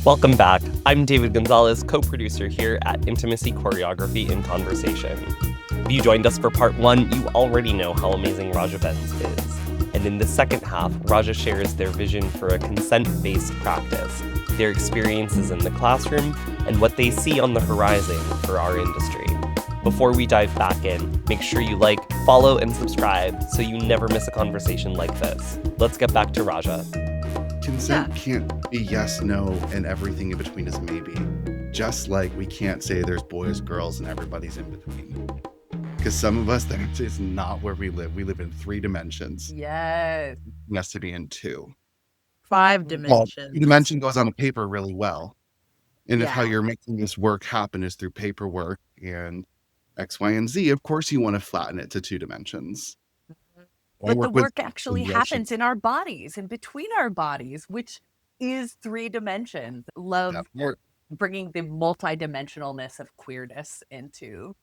Welcome back. I'm David Gonzalez, co-producer here at Intimacy Choreography in Conversation. If you joined us for part one, you already know how amazing Raja Benz is. And in the second half, Raja shares their vision for a consent-based practice, their experiences in the classroom, and what they see on the horizon for our industry. Before we dive back in, make sure you like, follow, and subscribe so you never miss a conversation like this. Let's get back to Raja. Consent can't be yes, no, and everything in between is maybe. Just like we can't say there's boys, girls, and everybody's in between. Because some of us, that is not where we live. We live in 3 dimensions. Yes. It has to be in 2. 5 dimensions. Well, dimension goes on a paper really well. And if how Yeah. you're making this work happen is through paperwork and X, Y, and Z, of course you want to flatten it to 2 dimensions. But the work actually happens in our bodies and between our bodies, which is 3 dimensions. Love bringing the multidimensionalness of queerness into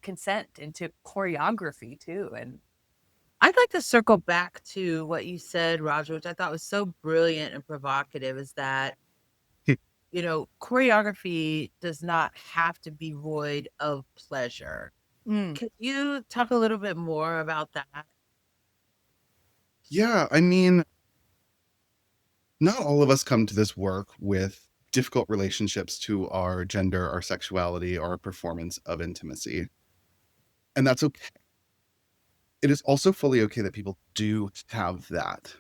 consent, into choreography too. And I'd like to circle back to what you said, Roger, which I thought was so brilliant and provocative, is that, choreography does not have to be void of pleasure. Could you talk a little bit more about that? Yeah, I mean, not all of us come to this work with difficult relationships to our gender, our sexuality, or our performance of intimacy. And that's okay. It is also fully okay that people do have that.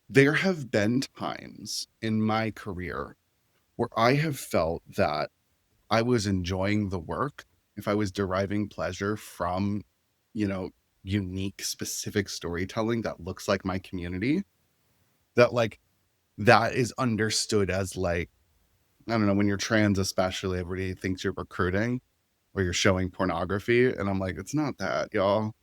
There have been times in my career where I have felt that I was enjoying the work, if I was deriving pleasure from, unique, specific storytelling that looks like my community, that is understood as I don't know, when you're trans especially, everybody thinks you're recruiting or you're showing pornography. And I'm like, it's not that, y'all.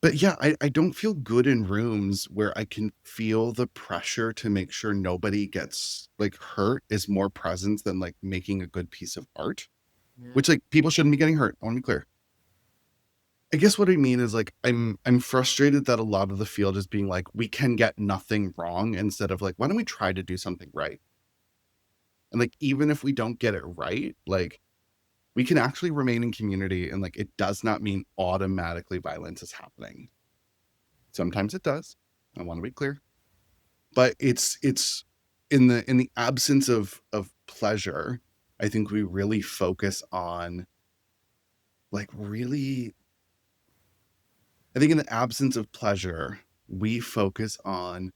But yeah, I don't feel good in rooms where I can feel the pressure to make sure nobody gets hurt is more present than making a good piece of art, which people shouldn't be getting hurt. I want to be clear. I guess what I mean is I'm frustrated that a lot of the field is being we can get nothing wrong instead of why don't we try to do something right? And even if we don't get it right, we can actually remain in community and it does not mean automatically violence is happening. Sometimes it does. I want to be clear. But it's in the absence of pleasure, I think we really focus on I think in the absence of pleasure, we focus on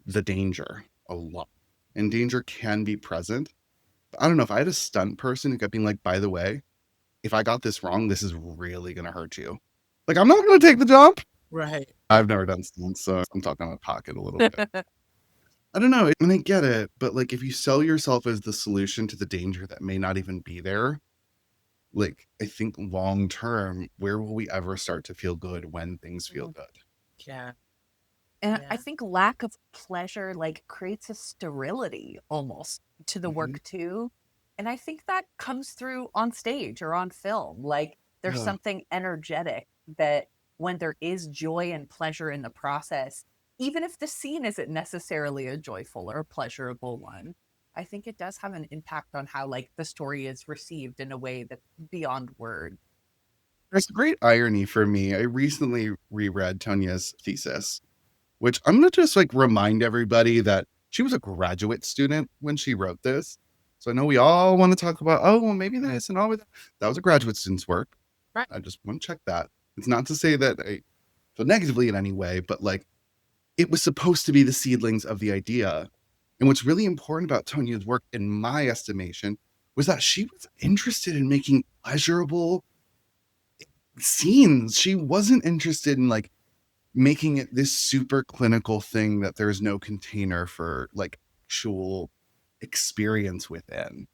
the danger a lot. And danger can be present. But I don't know, if I had a stunt person who kept being by the way, if I got this wrong, this is really going to hurt you. I'm not going to take the jump. Right. I've never done stunts, so I'm talking out of pocket a little bit. I don't know. And I get it. But if you sell yourself as the solution to the danger that may not even be there, I think long term, where will we ever start to feel good when things feel good? Yeah. And I think lack of pleasure creates a sterility almost to the work too. And I think that comes through on stage or on film. There's something energetic that when there is joy and pleasure in the process, even if the scene isn't necessarily a joyful or a pleasurable one, I think it does have an impact on how the story is received in a way that's beyond word. There's a great irony for me. I recently reread Tonia's thesis, which I'm going to just remind everybody that she was a graduate student when she wrote this. So I know we all want to talk about, maybe that isn't always, that was a graduate student's work. Right. I just want to check that. It's not to say that I feel negatively in any way, but it was supposed to be the seedlings of the idea. And what's really important about Tonia's work, in my estimation, was that she was interested in making pleasurable scenes. She wasn't interested in making it this super clinical thing that there's no container for actual experience within.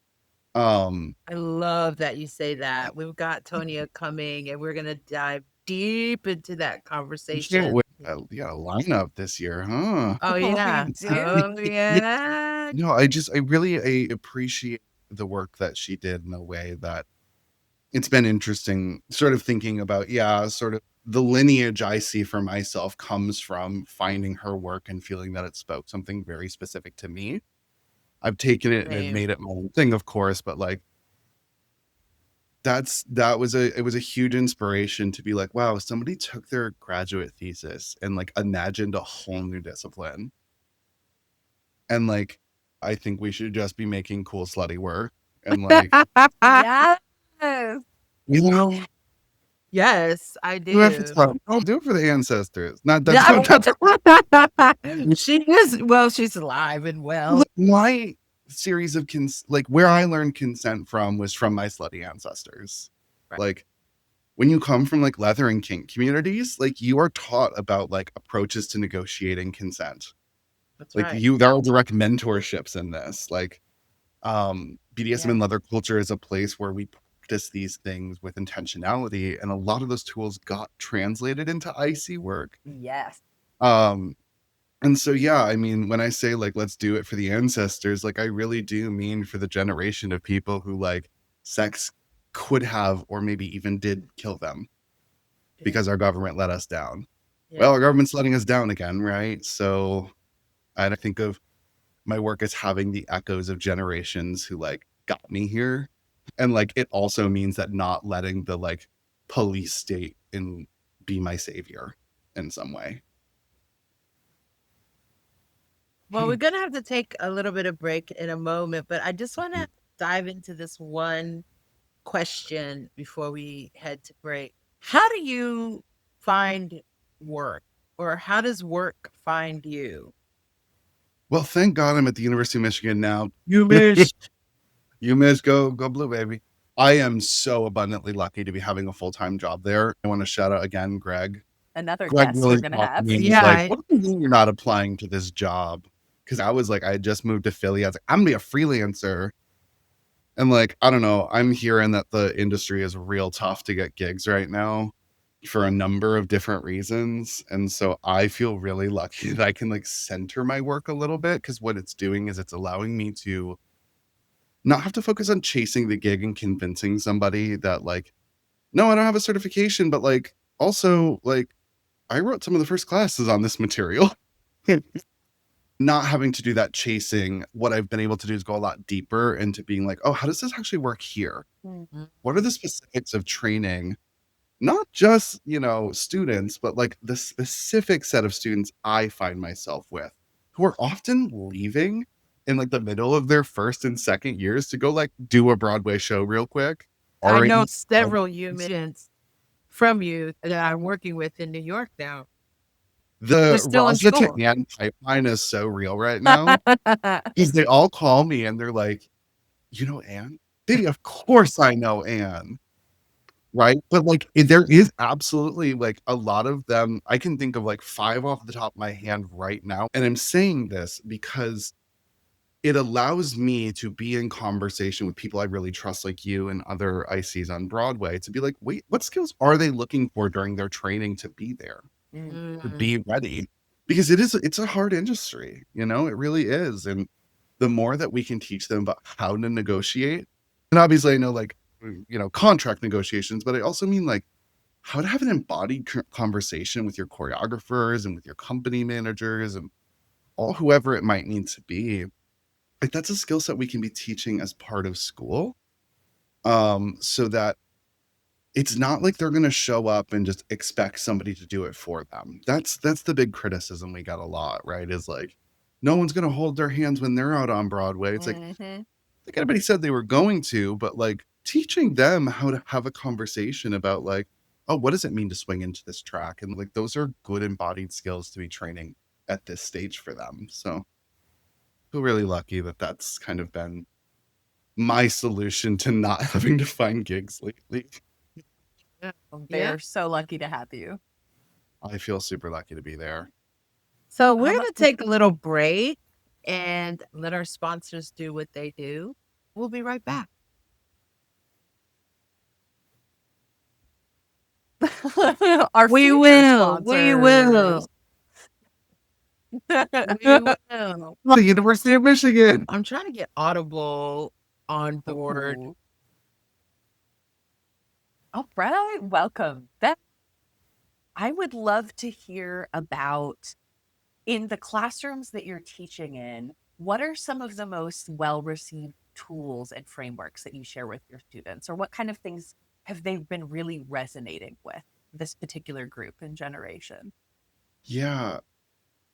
I love that you say that. We've got Tonia coming and we're going to dive deep into that conversation. You got a lineup this year, huh? Oh, yeah. Oh, yeah. No, I really appreciate the work that she did in a way that it's been interesting sort of thinking about, sort of the lineage I see for myself comes from finding her work and feeling that it spoke something very specific to me. I've taken it and Same. made it my own thing, of course, but like it was a huge inspiration to be like, wow, somebody took their graduate thesis and like imagined a whole new discipline. And like, I think we should just be making cool slutty work. And like, Yes. you know, Yes, I do it for do. fun. I'll do it for the ancestors. Not Yeah, that's she is. Well, she's alive and well. my series of like where I learned consent from was from my slutty ancestors. Right. Like when you come from like leather and kink communities, like you are taught about like approaches to negotiating consent. That's Like right. there are direct mentorships in this. Like BDSM and leather culture is a place where we practice these things with intentionality, and a lot of those tools got translated into IC work. Yes. And so yeah, I mean, when I say like let's do it for the ancestors, like I really do mean for the generation of people who like sex could have or maybe even did kill them because our government let us down. Yeah. Well, our government's letting us down again, right? So I think of my work as having the echoes of generations who like got me here. And like it also means that not letting the like police state in be my savior in some way. Well, we're gonna have to take a little bit of break in a moment, but I just want to dive into this one question before we head to break. How do you find work, or how does work find you? Well, thank God I'm at the University of Michigan now. You missed. You miss go blue, baby. I am so abundantly lucky to be having a full-time job there. I want to shout out again, Greg. Another Greg guest really we're gonna talked to have. me and was Yeah, like, what do you mean you're not applying to this job? Because I was like, I had just moved to Philly. I was like, I'm gonna be a freelancer. And like, I don't know, I'm hearing that the industry is real tough to get gigs right now for a number of different reasons. And so I feel really lucky that I can like center my work a little bit, because what it's doing is it's allowing me to not have to focus on chasing the gig and convincing somebody that like, no, I don't have a certification, but like also like I wrote some of the first classes on this material. Not having to do that chasing, what I've been able to do is go a lot deeper into being like, oh, how does this actually work here? What are the specifics of training? Not just, you know, students, but like the specific set of students I find myself with who are often leaving in like the middle of their first and second years to go like do a Broadway show real quick. I know several humans from you that I'm working with in New York now. The still in Raja school. to Ann pipeline is so real right now because they all call me and they're like, you know, Anne? Baby, of course I know Anne. Right? But like there is absolutely like a lot of them. I can think of like 5 off the top of my hand right now. And I'm saying this because it allows me to be in conversation with people I really trust, like you and other ICs on Broadway, to be like, wait, what skills are they looking for during their training to be there? To be ready, because it's a hard industry, you know, it really is. And the more that we can teach them about how to negotiate, and obviously I know like, you know, contract negotiations, but I also mean like how to have an embodied conversation with your choreographers and with your company managers and all whoever it might need to be. Like that's a skill set we can be teaching as part of school, so that it's not like they're going to show up and just expect somebody to do it for them. That's the big criticism we got a lot, right? Is like, no one's going to hold their hands when they're out on Broadway. It's like, I think anybody said they were going to, but like teaching them how to have a conversation about like, oh, what does it mean to swing into this track? And like, those are good embodied skills to be training at this stage for them. So I feel really lucky that that's kind of been my solution to not having to find gigs lately. They're so lucky to have you. I feel super lucky to be there. So we're going to take a little break and let our sponsors do what they do. We'll be right back. We will. The University of Michigan. I'm trying to get Audible on board. All right, welcome. I would love to hear about, in the classrooms that you're teaching in, what are some of the most well-received tools and frameworks that you share with your students? Or what kind of things have they been really resonating with this particular group and generation? Yeah,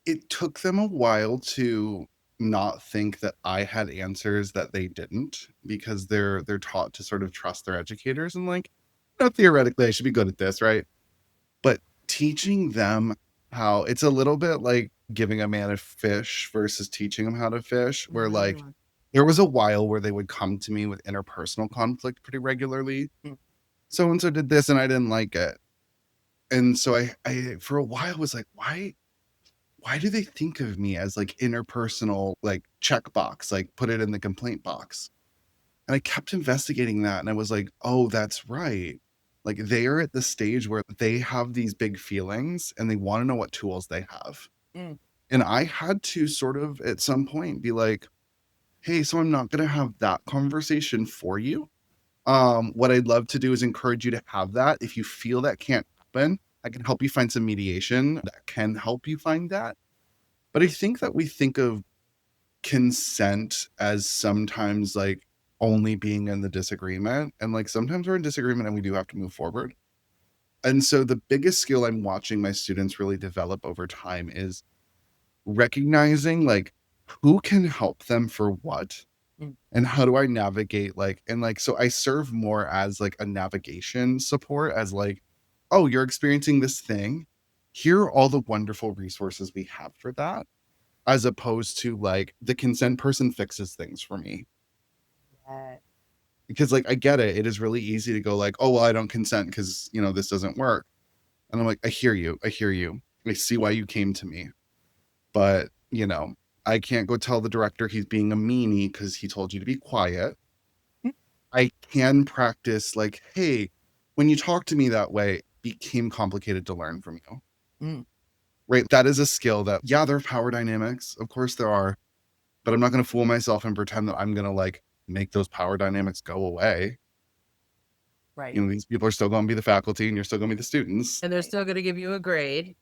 it took them a while to not think that I had answers that they didn't, because they're taught to sort of trust their educators and like, theoretically I should be good at this, right? But teaching them how, it's a little bit like giving a man a fish versus teaching him how to fish, where like Mhm. there was a while where they would come to me with interpersonal conflict pretty regularly. Mm. So and so did this and I didn't like it. And so I for a while was like, why do they think of me as like interpersonal, like checkbox, like put it in the complaint box? And I kept investigating that and I was like, oh, that's right. Like they are at the stage where they have these big feelings and they want to know what tools they have. Mm. And I had to sort of at some point be like, hey, so I'm not going to have that conversation for you. What I'd love to do is encourage you to have that. If you feel that can't happen, I can help you find some mediation that can help you find that. But I think that we think of consent as sometimes like only being in the disagreement. And like sometimes we're in disagreement and we do have to move forward. And so the biggest skill I'm watching my students really develop over time is recognizing like who can help them for what, Mm. and how do I navigate like, and like so I serve more as like a navigation support, as like, oh, you're experiencing this thing, here are all the wonderful resources we have for that, as opposed to like the consent person fixes things for me. Yeah. Because like I get it, it is really easy to go like, oh well, I don't consent because this doesn't work. And I'm like, I hear you, I see why you came to me, but I can't go tell the director he's being a meanie because he told you to be quiet. Mm. I can practice like, hey, when you talk to me that way, it became complicated to learn from you. Mm. Right? That is a skill that, yeah, there are power dynamics. Of course there are. But I'm not going to fool myself and pretend that I'm going to like make those power dynamics go away. Right. These people are still going to be the faculty and you're still going to be the students. And they're still going to give you a grade.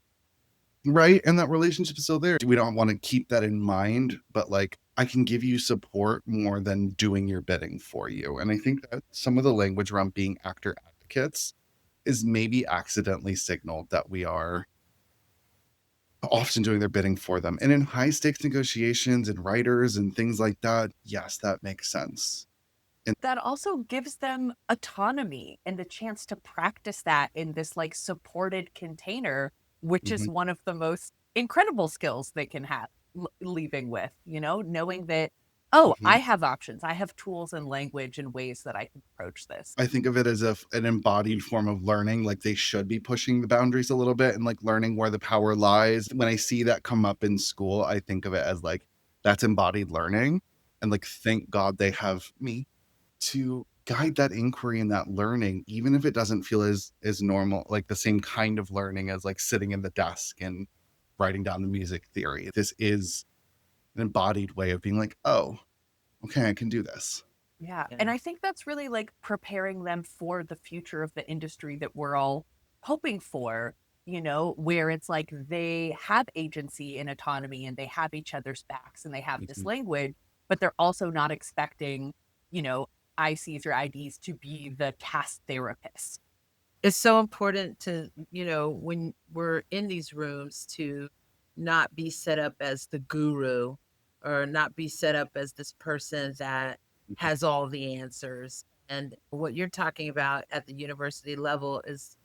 Right? And that relationship is still there. We don't want to keep that in mind, but like I can give you support more than doing your bidding for you. And I think that some of the language around being actor advocates is maybe accidentally signaled that we are often doing their bidding for them. And in high stakes negotiations and writers and things like that, yes, that makes sense. That also gives them autonomy and the chance to practice that in this like supported container, which is Mhm. one of the most incredible skills they can have leaving with, knowing that, oh, Mhm. I have options. I have tools and language and ways that I can approach this. I think of it as if an embodied form of learning, like they should be pushing the boundaries a little bit and like learning where the power lies. When I see that come up in school, I think of it as like that's embodied learning. And like, thank God they have me to guide that inquiry and that learning, even if it doesn't feel as normal, like the same kind of learning as like sitting in the desk and writing down the music theory. This is an embodied way of being like, oh, okay, I can do this. Yeah. Yeah. And I think that's really like preparing them for the future of the industry that we're all hoping for, where it's like they have agency and autonomy and they have each other's backs and they have this Mhm. language, but they're also not expecting, ICs or IDs to be the cast therapist. It's so important to, when we're in these rooms, to not be set up as the guru or not be set up as this person that has all the answers. And what you're talking about at the university level is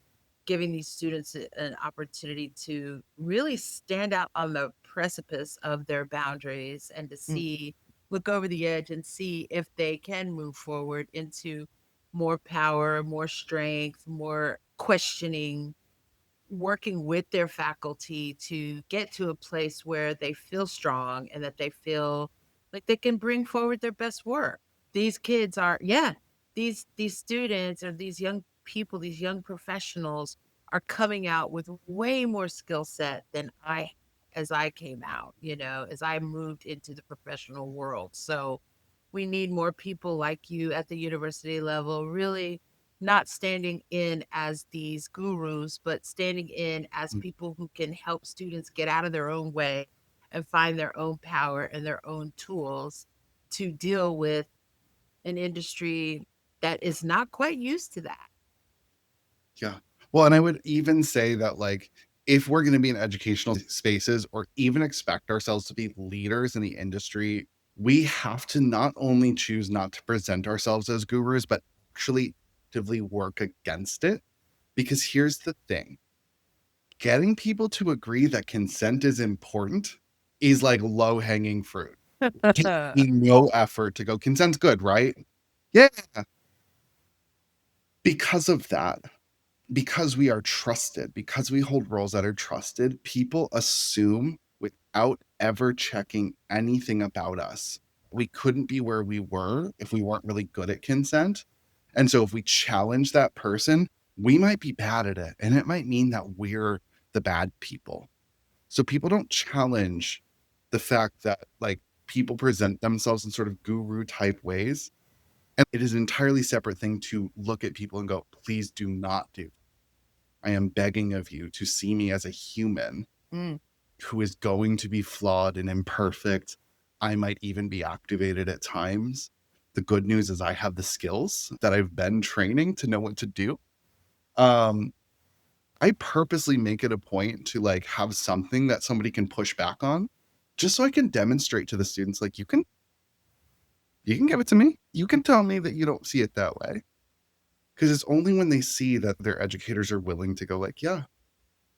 giving these students an opportunity to really stand out on the precipice of their boundaries and to Mm. look over the edge and see if they can move forward into more power, more strength, more questioning, working with their faculty to get to a place where they feel strong and that they feel like they can bring forward their best work. These kids are, yeah, these students or these young people, these young professionals are coming out with way more skill set than I as I came out, as I moved into the professional world. So we need more people like you at the university level, really not standing in as these gurus, but standing in as people who can help students get out of their own way and find their own power and their own tools to deal with an industry that is not quite used to that. Yeah. Well, and I would even say that, like, if we're going to be in educational spaces or even expect ourselves to be leaders in the industry, we have to not only choose not to present ourselves as gurus, but actually actively work against it. Because here's the thing, getting people to agree that consent is important is like low hanging fruit. Taking no effort to go, consent's good, right? Yeah. Because of that, because we are trusted, because we hold roles that are trusted, people assume without ever checking anything about us. We couldn't be where we were if we weren't really good at consent. And so if we challenge that person, we might be bad at it. And it might mean that we're the bad people. So people don't challenge the fact that, like, people present themselves in sort of guru type ways. And it is an entirely separate thing to look at people and go, please do not do. I am begging of you to see me as a human who is going to be flawed and imperfect. I might even be activated at times. The good news is I have the skills that I've been training to know what to do. I purposely make it a point to, like, have something that somebody can push back on, just so I can demonstrate to the students, like, you can give it to me. You can tell me that you don't see it that way. Because it's only when they see that their educators are willing to go, like, yeah,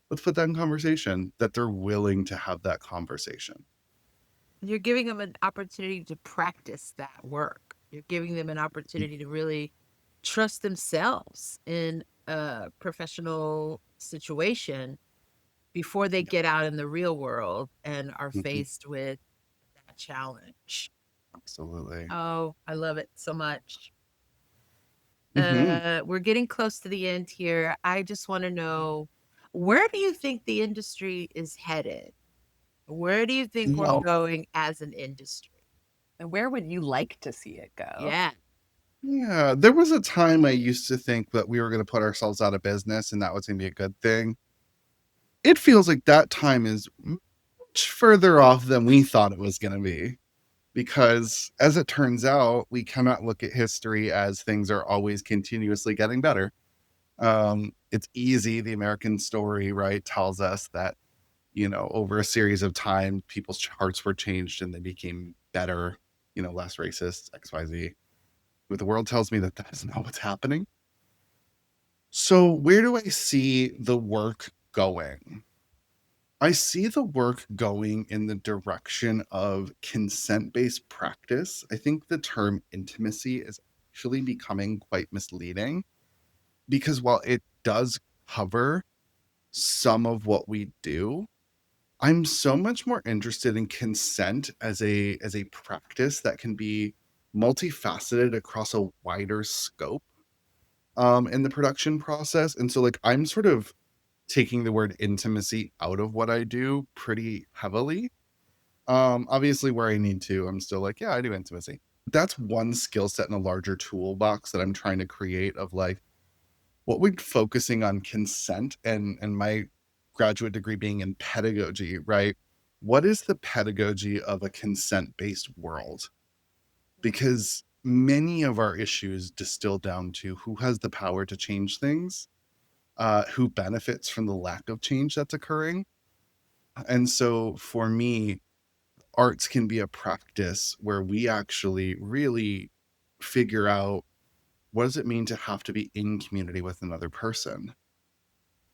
let's put that in conversation, that they're willing to have that conversation. You're giving them an opportunity to practice that work. You're giving them an opportunity to really trust themselves in a professional situation before they get out in the real world and are faced with that challenge. Absolutely. Oh, I love it so much. Mm-hmm. We're getting close to the end here. I just want to know, where do you think the industry is headed? Where do you think we're going as an industry? And where would you like to see it go? Yeah. Yeah. There was a time I used to think that we were going to put ourselves out of business and that was going to be a good thing. It feels like that time is much further off than we thought it was going to be. Because as it turns out, we cannot look at history as things are always continuously getting better. It's easy. The American story, right, tells us that, you know, over a series of time, people's hearts were changed and they became better, you know, less racist, XYZ. But the world tells me that that is not what's happening. So where do I see the work going? I see the work going in the direction of consent-based practice. I think the term intimacy is actually becoming quite misleading because while it does cover some of what we do, I'm so much more interested in consent as a practice that can be multifaceted across a wider scope in the production process. And so, like, I'm sort of taking the word intimacy out of what I do pretty heavily. Obviously where I need to, I'm still like, yeah, I do intimacy. That's one skill set in a larger toolbox that I'm trying to create of, like, what would focusing on consent and my graduate degree being in pedagogy, right? What is the pedagogy of a consent-based world? Because many of our issues distill down to who has the power to change things, who benefits from the lack of change that's occurring. And so for me, arts can be a practice where we actually really figure out, what does it mean to have to be in community with another person?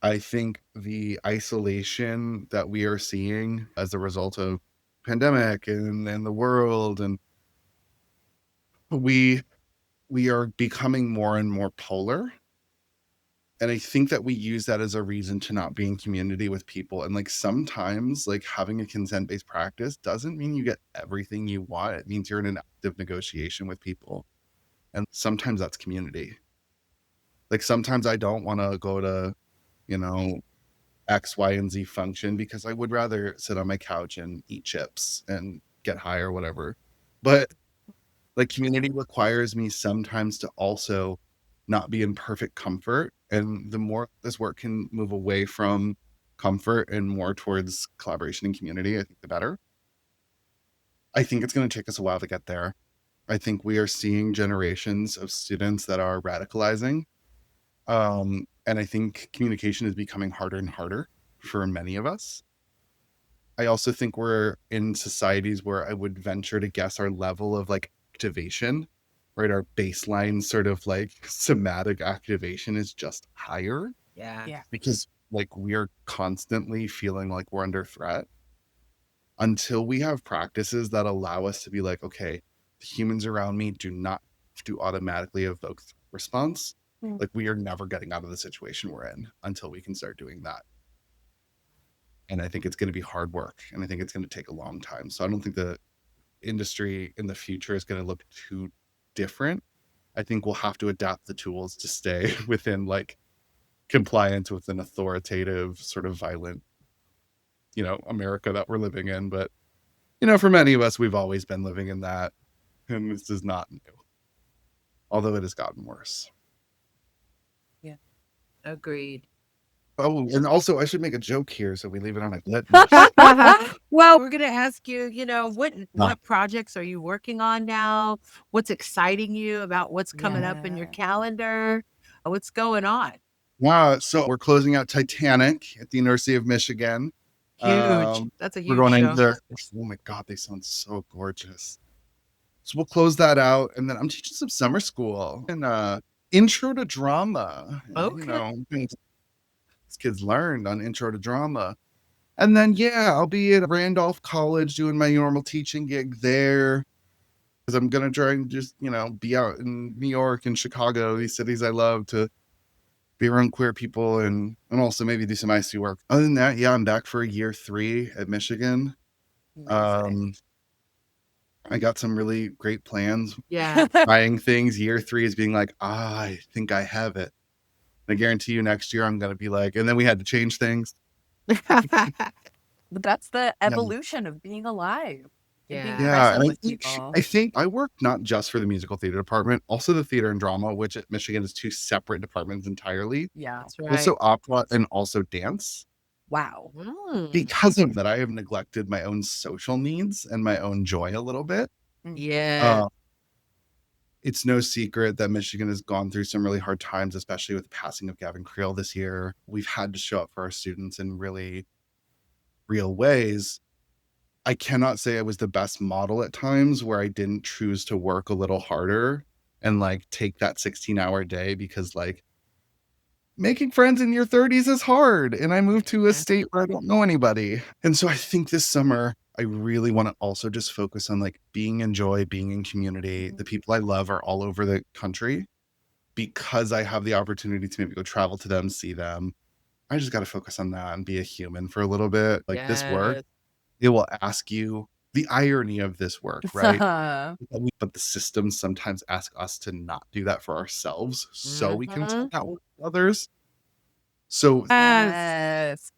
I think the isolation that we are seeing as a result of pandemic and the world, and we are becoming more and more polar. And I think that we use that as a reason to not be in community with people. And, like, sometimes, like, having a consent-based practice doesn't mean you get everything you want. It means you're in an active negotiation with people. And sometimes that's community. Like, sometimes I don't want to go to, you know, X, Y, and Z function because I would rather sit on my couch and eat chips and get high or whatever. But, like, community requires me sometimes to also not be in perfect comfort. And the more this work can move away from comfort and more towards collaboration and community, I think the better. I think it's going to take us a while to get there. I think we are seeing generations of students that are radicalizing. And I think communication is becoming harder and harder for many of us. I also think we're in societies where I would venture to guess our level of like activation, right? Our baseline sort of like somatic activation is just higher Yeah. because like we are constantly feeling like we're under threat. Until we have practices that allow us to be like, okay, the humans around me do not have to automatically evoke response. Like we are never getting out of the situation we're in until we can start doing that. And I think it's going to be hard work, and I think it's going to take a long time. So I don't think the industry in the future is going to look too different. I think we'll have to adapt the tools to stay within like compliance with an authoritative sort of violent, America that we're living in. But, for many of us, we've always been living in that, and this is not new, although it has gotten worse. Yeah. Agreed. Oh, and also I should make a joke here so we leave it on a glitch. Well, we're going to ask you, what projects are you working on now? What's exciting you about what's coming up in your calendar? What's going on? Wow. So we're closing out Titanic at the University of Michigan. Huge. That's a We're huge going show. into oh my God, they sound so gorgeous. So we'll close that out. And then I'm teaching some summer school and intro to drama. Okay. Things kids learned on intro to drama. And then, I'll be at Randolph College doing my normal teaching gig there. Because I'm going to try and just, be out in New York and Chicago, these cities I love, to be around queer people and also maybe do some IC work. Other than that, I'm back for year 3 at Michigan. I got some really great plans. Yeah. Trying things. Year 3 is being like, I think I have it. And I guarantee you next year I'm going to be like, and then we had to change things. But that's the evolution of being alive. Yeah. And I think I work not just for the musical theater department, also the theater and drama, which at Michigan is 2 separate departments entirely. Yeah. That's right. Also opera and also dance. Wow. Because of that, I have neglected my own social needs and my own joy a little bit. Yeah. It's no secret that Michigan has gone through some really hard times, especially with the passing of Gavin Creel this year. We've had to show up for our students in really real ways. I cannot say I was the best model at times where I didn't choose to work a little harder and like take that 16-hour day, because like making friends in your 30s is hard. And I moved to a state where I don't know anybody. And so I think this summer, I really want to also just focus on like being in joy, being in community. The people I love are all over the country. Because I have the opportunity to maybe go travel to them, see them, I just got to focus on that and be a human for a little bit. Like this work, it will ask you the irony of this work, right? But the systems sometimes ask us to not do that for ourselves so we can take out with others. So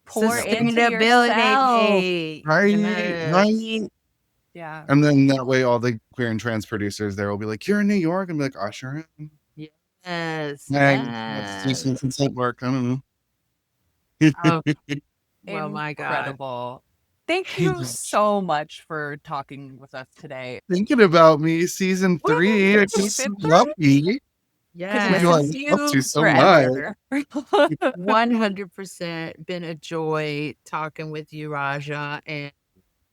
pour into yourself. Right. Yeah. And then that way all the queer and trans producers there will be like, you're in New York, and be like, I sure am. Yes. Let's do some consent work. I don't know. Well, my God. Incredible. Thank you so much for talking with us today. Thinking about me, season 3. I feel so lucky. Yes. Love you so much. 100% been a joy talking with you, Raja. And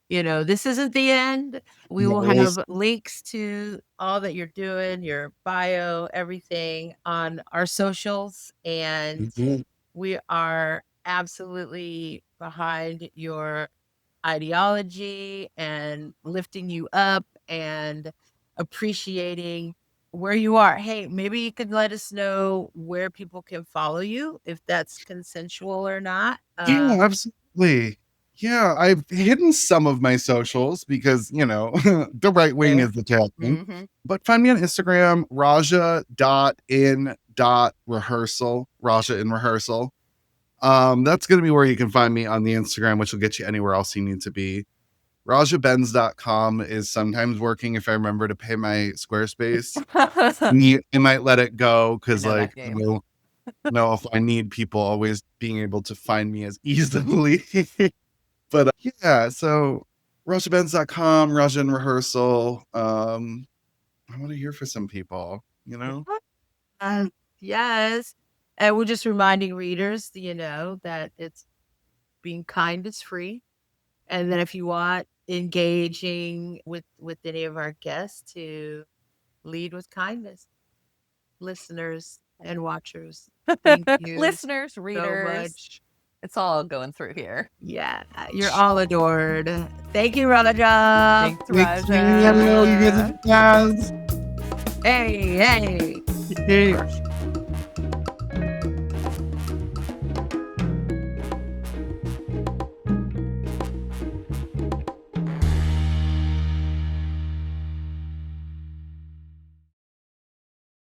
this isn't the end. We will have links to all that you're doing, your bio, everything on our socials. And we are absolutely behind your ideology and lifting you up and appreciating where you are. Hey, maybe you could let us know where people can follow you, if that's consensual or not. Yeah, absolutely. Yeah, I've hidden some of my socials because, the right wing is attacking. But find me on Instagram, raja.in.rehearsal, Raja in rehearsal. That's going to be where you can find me on the Instagram, which will get you anywhere else you need to be. RajaBenz.com is sometimes working if I remember to pay my Squarespace. I might let it go because, if I need people always being able to find me as easily. But so RajaBenz.com, Raja in Rehearsal. I want to hear for some people, you know? Yes. And we're just reminding readers, that it's being kind is free. And then if you want engaging with any of our guests, to lead with kindness. Listeners and watchers, thank you Listeners, so readers, much. it's all going through here. Yeah, you're all adored. Thank you, Raja. Thanks, Thank you. You guys Raja. are the best. Hey. Hey.